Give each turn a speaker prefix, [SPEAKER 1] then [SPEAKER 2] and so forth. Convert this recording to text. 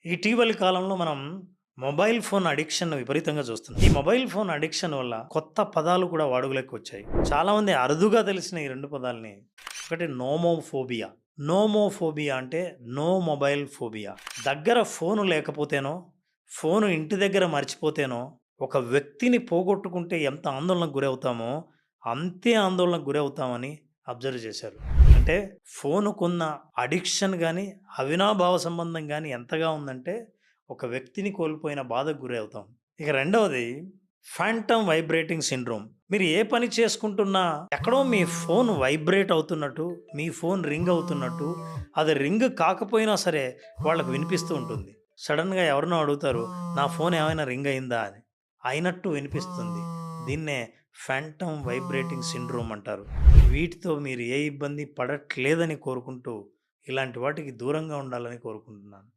[SPEAKER 1] ఇటీవలి కాలంలో మనం మొబైల్ ఫోన్ అడిక్షన్ విపరీతంగా చూస్తున్నాం. ఈ మొబైల్ ఫోన్ అడిక్షన్ వల్ల కొత్త పదాలు కూడా వాడుకలోకి వచ్చాయి. చాలామంది అరుదుగా తెలిసిన ఈ 2 పదాల్ని ఒకటి నోమోఫోబియా. నోమోఫోబియా అంటే నో మొబైల్ ఫోబియా. దగ్గర ఫోను లేకపోతేనో, ఫోను ఇంటి దగ్గర మర్చిపోతేనో, ఒక వ్యక్తిని పోగొట్టుకుంటే ఎంత ఆందోళనకు గురవుతామో, అంతే ఆందోళనకు గురవుతామని అబ్జర్వ్ చేశారు. అంటే ఫోనుకున్న అడిక్షన్ గాని, అవినాభావ సంబంధం గాని ఎంతగా ఉందంటే, ఒక వ్యక్తిని కోల్పోయిన బాధకు గురవుతాం. ఇక రెండవది ఫాంటమ్ వైబ్రేటింగ్ సిండ్రోమ్. మీరు ఏ పని చేసుకుంటున్నా ఎక్కడో మీ ఫోన్ వైబ్రేట్ అవుతున్నట్టు, మీ ఫోన్ రింగ్ అవుతున్నట్టు, అది రింగ్ కాకపోయినా సరే వాళ్ళకి వినిపిస్తూ ఉంటుంది. సడెన్‌గా ఎవరినో అడుగుతారు, "నా ఫోన్ ఏమైనా రింగ్ అయిందా?" అని. అయినట్టు వినిపిస్తుంది. దీన్నే ఫాంటమ్ వైబ్రేటింగ్ సిండ్రోమ్ అంటారు. వీటితో మీరు ఏ ఇబ్బంది పడట్లేదని కోరుకుంటూ, ఇలాంటి వాటికి దూరంగా ఉండాలని కోరుకుంటున్నాను.